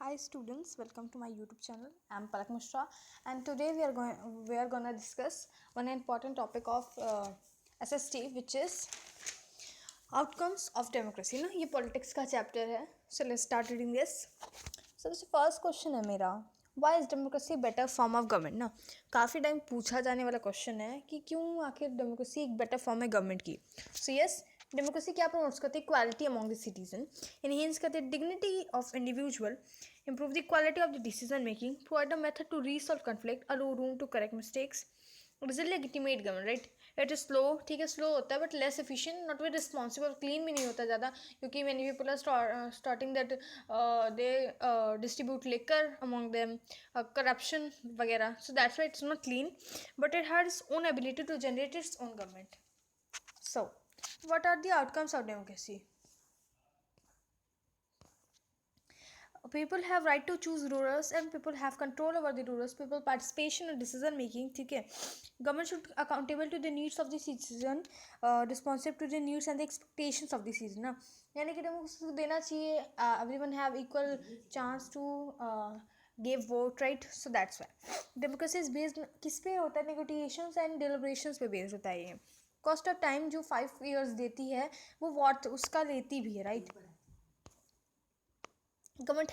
Hi students, welcome to my YouTube channel. I'm Palak Mishra, and today we are gonna discuss one important topic of SST, which is outcomes of democracy. ना ये politics का chapter है. So let's start reading this. So this first question है मेरा. Why is democracy better form of government? ना काफ़ी time पूछा जाने वाला क्वेश्चन है कि क्यों आखिर डेमोक्रेसी एक बेटर फॉर्म है गवर्नमेंट की. सो यस, डेमोक्रेसी क्या प्रमोट्स करती है? Equality among the citizen, enhance करती है dignity of individual, improve the quality of the decision making, provide a method to resolve conflict, allow room to correct mistakes. It is a legitimate government, right? It is slow, ठीक है, slow होता है but less efficient, not very responsible, clean भी नहीं होता ज़्यादा, क्योंकि many people are starting that they distribute liquor among them, corruption वगैरह, so that's why it's not clean, but it has its own ability to generate its own government. So what are the outcomes of democracy? People have right to choose rulers and people have control over the rulers. People participation in decision making, ठीक है. Government should accountable to the needs of the citizen, responsive to the needs and the expectations of the citizen ना. यानी कि democracy को देना चाहिए, everyone have equal chance to give vote, right? So that's why democracy is based किस पे होता है? negotiations and deliberations पे based होता है ये. Cost of time जो 5 years देती है वो what उसका लेती भी है, right? Government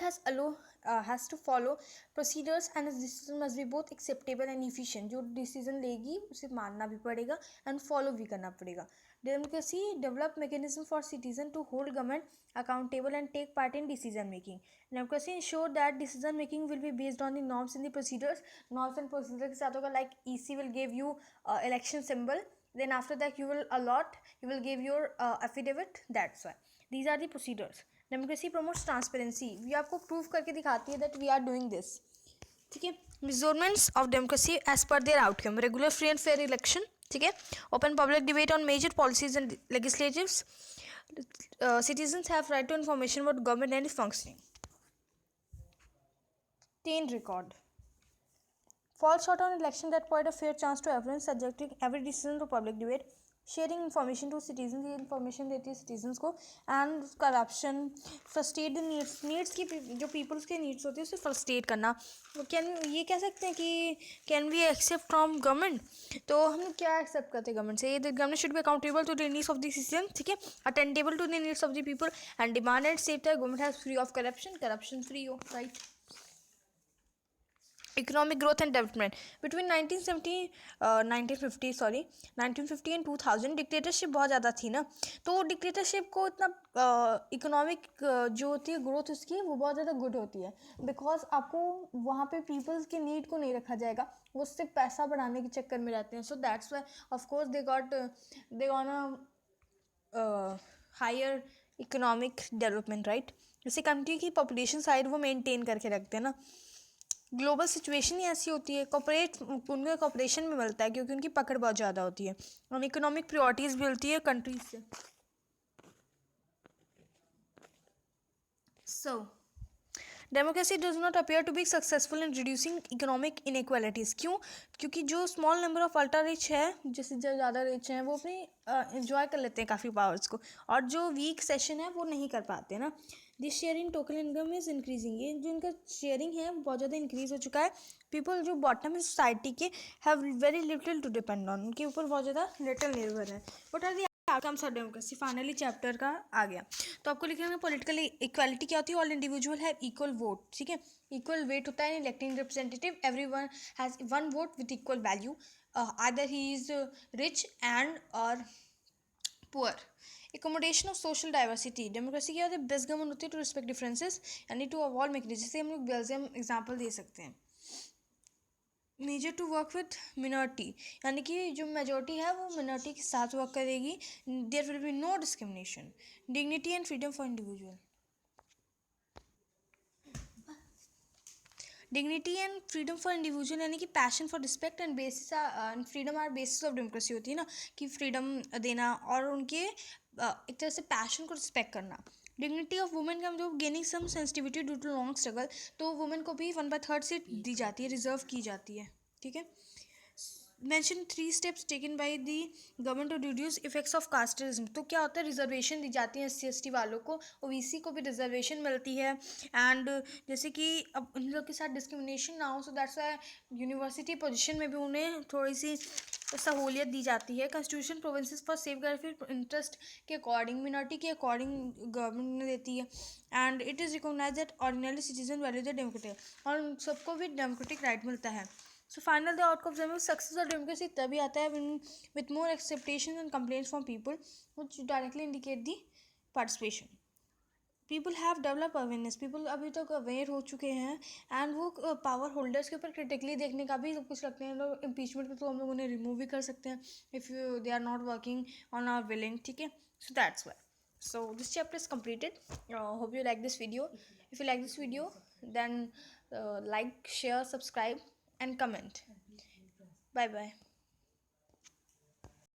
has to follow procedures and its decision must be both acceptable and efficient. जो decision लेगी उसे मानना भी पड़ेगा and follow भी करना पड़ेगा. Democracy develop mechanism for citizen to hold government accountable and take part in decision making. Democracy ensure that decision making will be based on the norms and the procedures. Norms and procedures के साथ होगा, like EC will give you election symbol, then after that you will give your affidavit. That's why these are the procedures. Democracy promotes transparency, ये आपको prove करके दिखाती है that we are doing this, ठीक है. Measurements of democracy as per their outcome, regular free and fair election, ठीक है. Open public debate on major policies and legislatives, citizens have right to information about government and functioning. 10 record falls short on election that provide a fair chance to everyone, subjecting every decision to public debate, sharing information to citizen, ये information देती है citizens को, and corruption, frustrate the needs की जो peoples के needs होती है उसे फ्रस्ट्रेट करना. कैन ये कह सकते हैं कि can we accept from government? तो हम क्या एक्सेप्ट करते हैं गवर्नमेंट से? The government should be accountable to the needs of the citizen, ठीक है, attendable to the needs of the people and demand and safe that government has free of corruption free हो, right. Economic growth and development between 1950 and 2000 dictatorship बहुत ज़्यादा थी ना, तो dictatorship को इतना इकोनॉमिक जो होती है ग्रोथ उसकी वो बहुत ज़्यादा गुड होती है, बिकॉज आपको वहाँ पे पीपल्स के नीड को नहीं रखा जाएगा, वो सिर्फ पैसा बढ़ाने के चक्कर में रहते हैं. So that's why of course they gonna higher economic development, right. जैसे कंट्री की पॉपुलेशन साइड वो मेंटेन करके रखते हैं ना. ग्लोबल सिचुएशन ही ऐसी होती है, उनके कॉपरेशन में मिलता है क्योंकि उनकी पकड़ बहुत ज़्यादा होती है और इकोनॉमिक प्रायोरिटीज़ भी मिलती है कंट्रीज से. So democracy does not appear to be successful in reducing economic inequalities. क्यों? क्योंकि जो small number of ultra rich है, जैसे जो ज़्यादा रिच हैं वो अपनी इन्जॉय कर लेते हैं काफ़ी पावर्स को, और जो वीक सेशन है वो नहीं कर पाते ना. This sharing total income is increasing, ये जो इनका शेयरिंग है वो बहुत ज़्यादा इंक्रीज़ हो चुका है. पीपल जो बॉटम है सोसाइटी के have very little to depend on, उनके ऊपर बहुत ज़्यादा लिटिल निर्भर है. What are the outcomes of democracy? Finally chapter का आ गया, तो आपको लिखना है पॉलिटिकल इक्वालिटी क्या होती है? All individual have equal vote, ठीक है, इक्वल वेट होता है electing representative, everyone has one vote with equal value, either he is rich and और poor. Accommodation of social diversity, democracy क्या होती है? बेस्ट गवर्नमेंट होती है to respect differences and to avoid mechanism. जैसे हम लोग बेल्जियम एग्जाम्पल दे सकते हैं. Major to work with minority, यानी कि जो मेजोरिटी है वो मिनॉरिटी के साथ वर्क करेगी. There will be no discrimination. Dignity and freedom for individual, dignity and freedom for individual यानी कि passion for respect and basis and freedom are basis of democracy होती है ना, कि फ्रीडम देना और उनके एक तरह से पैशन को रिस्पेक्ट करना. डिग्निटी ऑफ वुमेन का मतलब gaining some sensitivity due to long struggle, तो वुमेन को भी 1/3 सीट दी जाती है, रिजर्व की जाती है, ठीक है. mention 3 steps taken by the government to reduce effects of casteism. तो क्या होता है, रिजर्वेशन दी जाती है SC ST वालों को, OBC को भी रिजर्वेशन मिलती है। एंड जैसे कि अब उन लोग के साथ डिस्क्रिमिनेशन ना हो, so that's why university position में भी उन्हें थोड़ी सी सहूलियत दी जाती है। Constitution provinces for safe guard interest के अकॉर्डिंग, मिनॉरिटी के अकॉर्डिंग गवर्नमेंट ने देती है। And it is recognise that ordinary citizen value the democratic, और उन सबको भी डेमोक्रेटिक राइट मिलता है। So final the outcome success of democracy तभी आता है with more expectation and complaints from people which directly indicate the participation. People have develop awareness, people अभी तक अवेयर हो चुके हैं। एंड वो पावर होल्डर्स के ऊपर क्रिटिकली देखने का भी सब कुछ रखते हैं। लोग इम्पीचमेंट पे तो हम लोग उन्हें रिमूव भी कर सकते हैं if they are not working on our willing, ठीक है। So that's why, so this chapter is completed. Hope you like this video. If you like this video, then like, share, subscribe and comment. Bye bye.